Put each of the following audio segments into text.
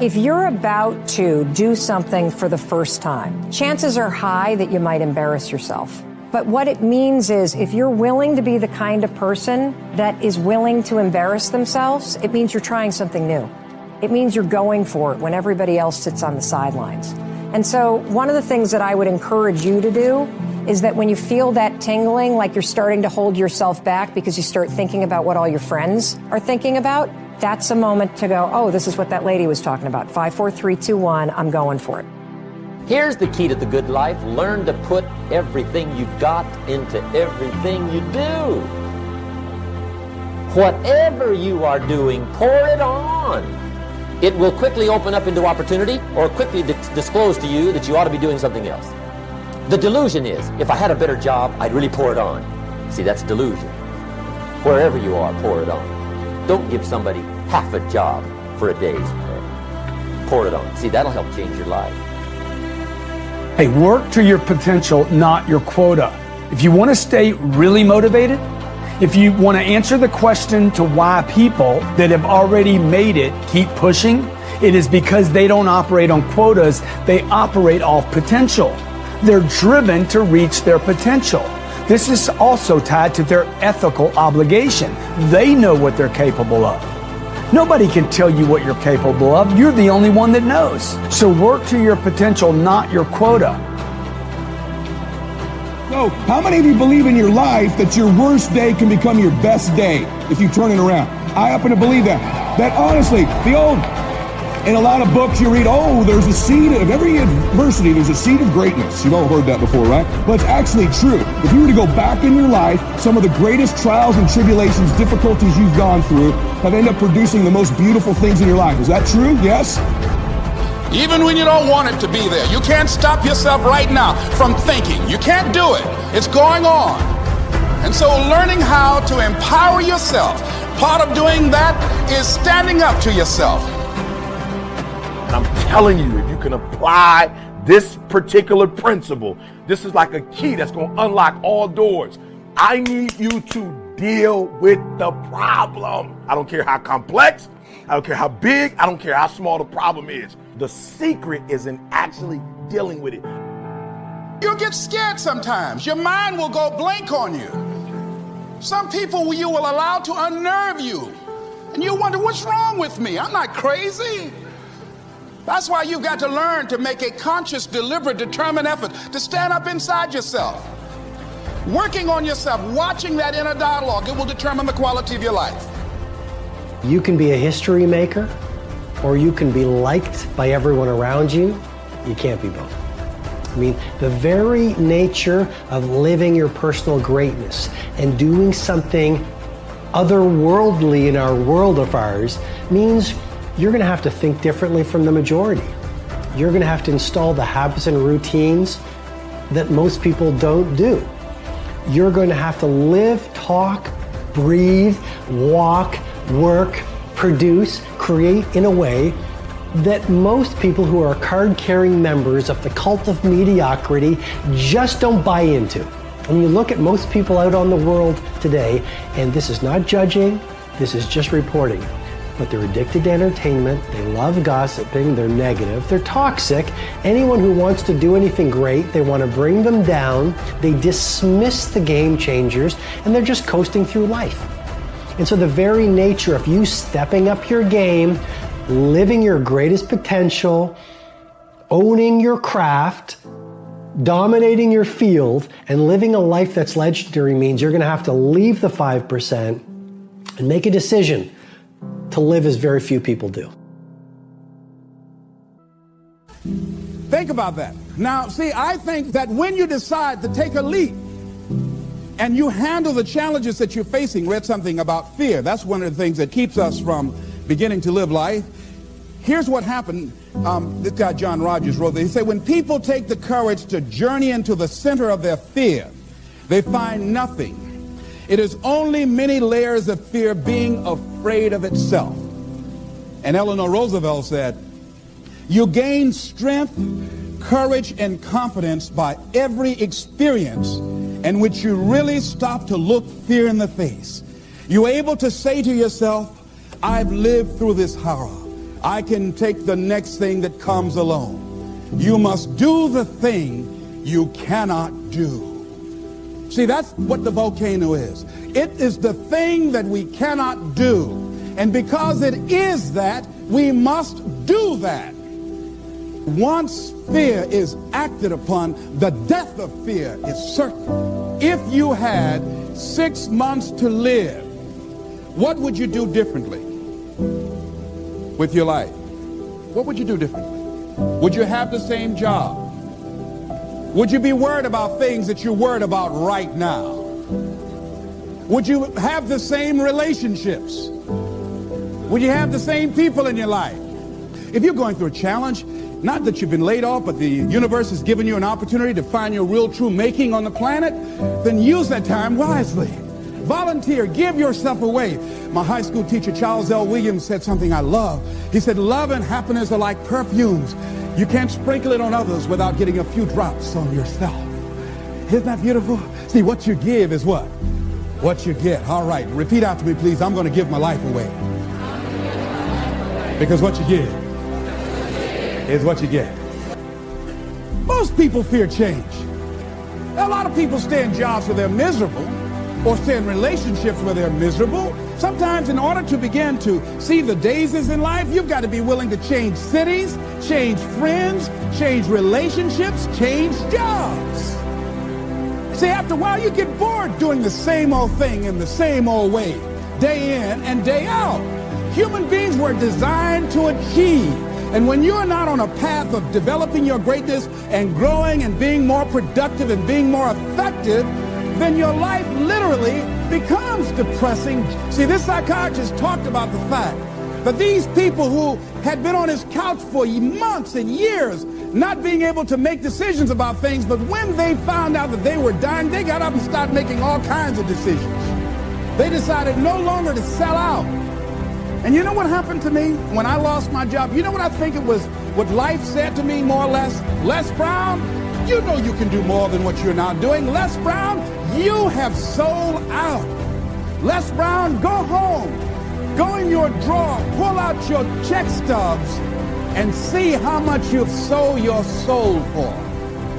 If you're about to do something for the first time, chances are high that you might embarrass yourself. But what it means is if you're willing to be the kind of person that is willing to embarrass themselves, it means you're trying something new. It means you're going for it when everybody else sits on the sidelines. And so one of the things that I would encourage you to do is that when you feel that tingling, like you're starting to hold yourself back because you start thinking about what all your friends are thinking about, that's a moment to go, oh, this is what that lady was talking about. 5, 4, 3, 2, 1, I'm going for it. Here's the key to the good life. Learn to put everything you've got into everything you do. Whatever you are doing, pour it on. It will quickly open up into opportunity or quickly disclose to you that you ought to be doing something else. The delusion is, if I had a better job, I'd really pour it on. See, that's delusion. Wherever you are, pour it on. Don't give somebody half a job for a day's pay. Pour it on. See, that'll help change your life. Hey, work to your potential, not your quota. If you want to stay really motivated, if you want to answer the question to why people that have already made it keep pushing, it is because they don't operate on quotas, they operate off potential. They're driven to reach their potential. This is also tied to their ethical obligation. They know what they're capable of. Nobody can tell you what you're capable of. You're the only one that knows. So work to your potential, not your quota. So, how many of you believe in your life that your worst day can become your best day if you turn it around? I happen to believe that. That honestly, in a lot of books you read, oh, there's a seed of every adversity, there's a seed of greatness. You've all heard that before, right? But it's actually true. If you were to go back in your life, some of the greatest trials and tribulations, difficulties you've gone through have ended up producing the most beautiful things in your life. Is that true? Yes? Even when you don't want it to be there, you can't stop yourself right now from thinking. You can't do it. It's going on. And so learning how to empower yourself, part of doing that is standing up to yourself. I'm telling you, if you can apply this particular principle, this is like a key that's going to unlock all doors. I need you to deal with the problem. I don't care how complex, I don't care how big, I don't care how small the problem is. The secret is in actually dealing with it. You'll get scared sometimes. Your mind will go blank on you. Some people you will allow to unnerve you. And you wonder, what's wrong with me? I'm not crazy. That's why you've got to learn to make a conscious, deliberate, determined effort to stand up inside yourself. Working on yourself, watching that inner dialogue, it will determine the quality of your life. You can be a history maker, or you can be liked by everyone around you. You can't be both. I mean, the very nature of living your personal greatness and doing something otherworldly in our world of ours means you're going to have to think differently from the majority. You're going to have to install the habits and routines that most people don't do. You're going to have to live, talk, breathe, walk, work, produce, create in a way that most people who are card-carrying members of the cult of mediocrity just don't buy into. When you look at most people out on the world today, and this is not judging, this is just reporting, but they're addicted to entertainment, they love gossiping, they're negative, they're toxic. Anyone who wants to do anything great, they want to bring them down, they dismiss the game changers, and they're just coasting through life. And so the very nature of you stepping up your game, living your greatest potential, owning your craft, dominating your field, and living a life that's legendary means you're going to have to leave the 5% and make a decision to live as very few people do. Think about that. Now, see, I think that when you decide to take a leap and you handle the challenges that you're facing, read something about fear. That's one of the things that keeps us from beginning to live life. Here's what happened. This guy, John Rogers, wrote that. He said, when people take the courage to journey into the center of their fear, they find nothing. It is only many layers of fear being afraid of itself. And Eleanor Roosevelt said, you gain strength, courage, and confidence by every experience in which you really stop to look fear in the face. You're able to say to yourself, I've lived through this horror. I can take the next thing that comes along. You must do the thing you cannot do. See, that's what the volcano is. It is the thing that we cannot do. And because it is that, we must do that. Once fear is acted upon, the death of fear is certain. If you had 6 months to live, what would you do differently with your life? What would you do differently? Would you have the same job? Would you be worried about things that you're worried about right now? Would you have the same relationships? Would you have the same people in your life? If you're going through a challenge, not that you've been laid off, but the universe has given you an opportunity to find your real true making on the planet, then use that time wisely. Volunteer, give yourself away. My high school teacher, Charles L. Williams, said something I love. He said, love and happiness are like perfumes. You can't sprinkle it on others without getting a few drops on yourself. Isn't that beautiful? See, what you give is what? What you get. All right, repeat after me, please. I'm going to give my life away. Because what you give is what you get. Most people fear change. A lot of people stay in jobs where they're miserable, or stay in relationships where they're miserable. Sometimes in order to begin to see the daisies in life, you've got to be willing to change cities, change friends, change relationships, change jobs. See, after a while you get bored doing the same old thing in the same old way, day in and day out. Human beings were designed to achieve. And when you're not on a path of developing your greatness and growing and being more productive and being more effective, then your life literally becomes depressing. See, this psychiatrist talked about the fact that these people who had been on his couch for months and years, not being able to make decisions about things, but when they found out that they were dying, they got up and started making all kinds of decisions. They decided no longer to sell out. And you know what happened to me when I lost my job? You know what I think it was, what life said to me more or less? Les Brown, you know you can do more than what you're now doing. Les Brown, you have sold out. Les Brown, go home. Go in your drawer, pull out your check stubs, and see how much you've sold your soul for.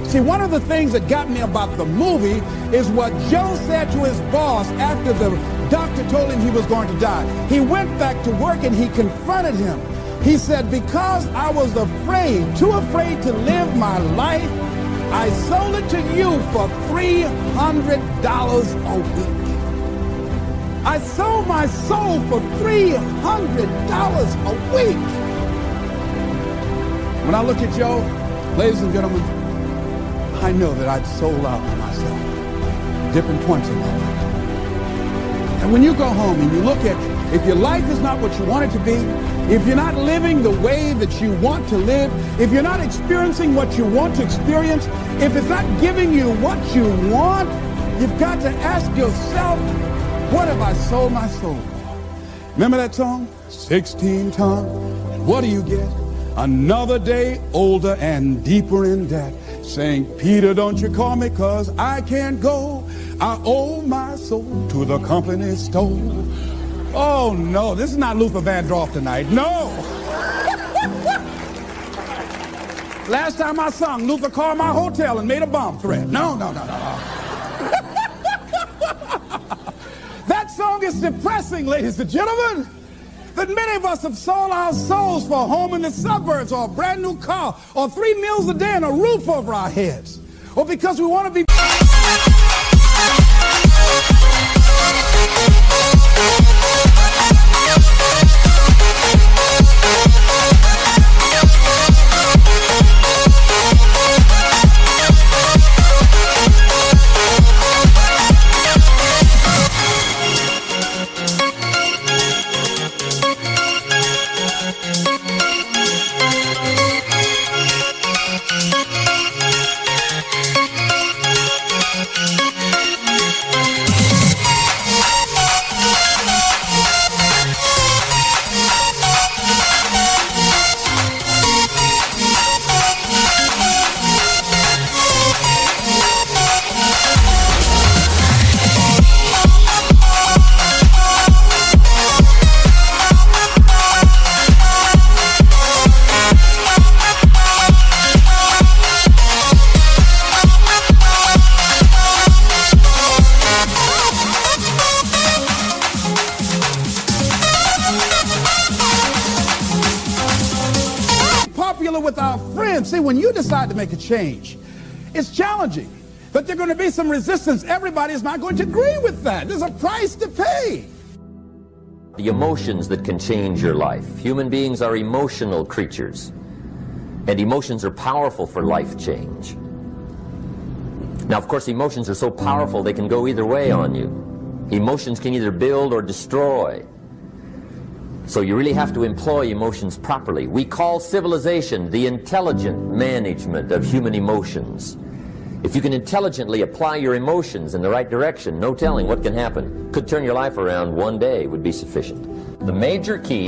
See, one of the things that got me about the movie is what Joe said to his boss after the doctor told him he was going to die. He went back to work and he confronted him. He said, because I was afraid, too afraid to live my life, I sold it to you for $300 a week. I sold my soul for $300 a week. When I look at Joe, ladies and gentlemen, I know that I'd sold out to myself. Different points in my life. And when you go home and you look at, if your life is not what you want it to be, if you're not living the way that you want to live, if you're not experiencing what you want to experience, if it's not giving you what you want, you've got to ask yourself, what have I sold my soul for? Remember that song? 16 times. And what do you get? Another day older and deeper in debt. Saying, Peter, don't you call me, 'cause I can't go. I owe my soul to the company store. Oh, no, this is not Luther Vandross tonight. No. Last time I sung, Luther called my hotel and made a bomb threat. No. That song is depressing, ladies and gentlemen. That many of us have sold our souls for a home in the suburbs, or a brand new car, or 3 meals a day and a roof over our heads, or because we want to be popular with our friends. See, when you decide to make a change, it's challenging. But there's going to be some resistance. Everybody's not going to agree with that. There's a price to pay. The emotions that can change your life. Human beings are emotional creatures, and emotions are powerful for life change. Now, of course, emotions are so powerful they can go either way on you. Emotions can either build or destroy. So you really have to employ emotions properly. We call civilization the intelligent management of human emotions. If you can intelligently apply your emotions in the right direction, no telling what can happen. Could turn your life around one day would be sufficient. The major key...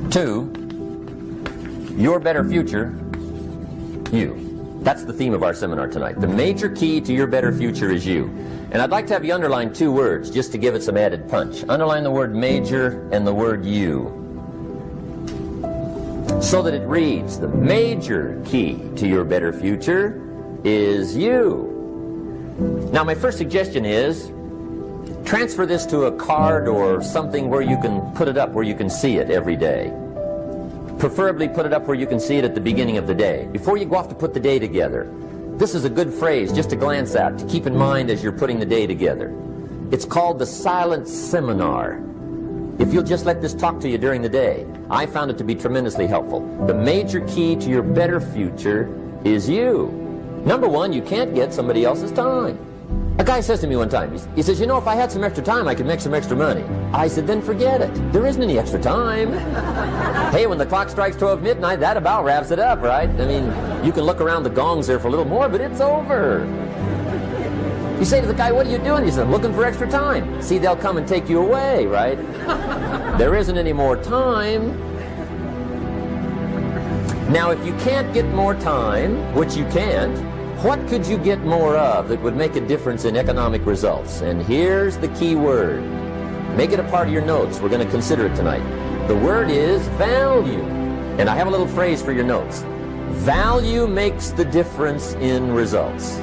Two, your better future, you. That's the theme of our seminar tonight. The major key to your better future is you. And I'd like to have you underline two words just to give it some added punch. Underline the word major and the word you, so that it reads, the major key to your better future is you. Now, my first suggestion is transfer this to a card or something where you can put it up where you can see it every day. Preferably put it up where you can see it at the beginning of the day, before you go off to put the day together. This is a good phrase just to glance at, to keep in mind as you're putting the day together. It's called the silent seminar. If you'll just let this talk to you during the day, I found it to be tremendously helpful. The major key to your better future is you. Number one, you can't get somebody else's time. A guy says to me one time, he says, you know, if I had some extra time, I could make some extra money. I said, then forget it. There isn't any extra time. Hey, when the clock strikes 12 midnight, that about wraps it up, right? I mean, you can look around the gongs there for a little more, but it's over. You say to the guy, what are you doing? He says, I'm looking for extra time. See, they'll come and take you away, right? There isn't any more time. Now, if you can't get more time, which you can't, what could you get more of that would make a difference in economic results? And here's the key word. Make it a part of your notes. We're going to consider it tonight. The word is value. And I have a little phrase for your notes. Value makes the difference in results.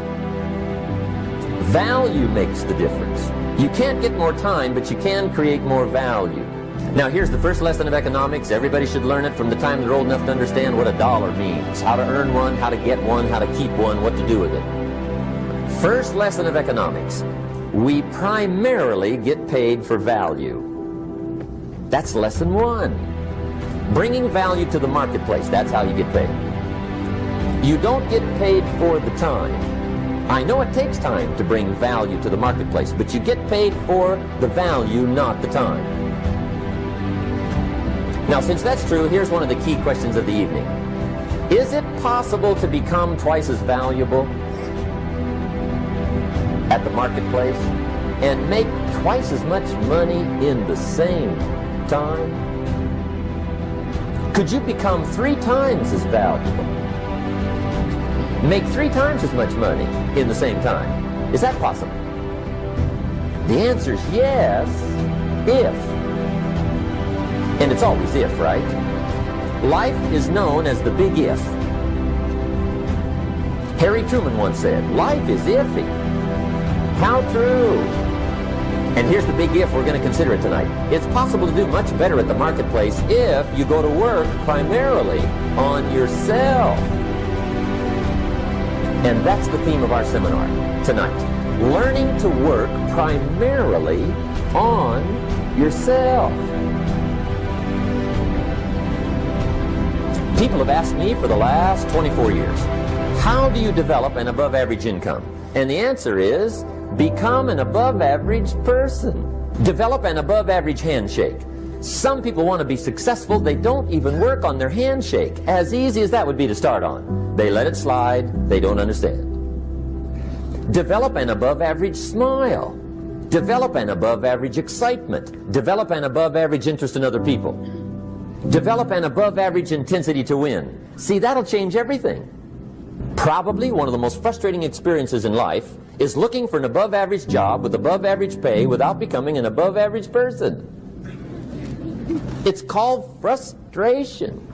Value makes the difference. You can't get more time, but you can create more value. Now, here's the first lesson of economics. Everybody should learn it from the time they're old enough to understand what a dollar means, how to earn one, how to get one, how to keep one, what to do with it. First lesson of economics. We primarily get paid for value. That's lesson one. Bringing value to the marketplace, that's how you get paid. You don't get paid for the time. I know it takes time to bring value to the marketplace, but you get paid for the value, not the time. Now, since that's true, here's one of the key questions of the evening. Is it possible to become twice as valuable at the marketplace and make twice as much money in the same time? Could you become 3 times as valuable? Make 3 times as much money in the same time? Is that possible? The answer is yes, if. And it's always if, right? Life is known as the big if. Harry Truman once said, life is iffy. How true. And here's the big if we're going to consider it tonight. It's possible to do much better at the marketplace if you go to work primarily on yourself. And that's the theme of our seminar tonight. Learning to work primarily on yourself. people have asked me for the last 24 years, how do you develop an above average income? And the answer is, become an above average person. Develop an above average handshake. Some people want to be successful, they don't even work on their handshake. As easy as that would be to start on. They let it slide, they don't understand. Develop an above average smile. Develop an above average excitement. Develop an above average interest in other people. Develop an above average intensity to win. See, that'll change everything. Probably one of the most frustrating experiences in life is looking for an above average job with above average pay without becoming an above average person. It's called frustration.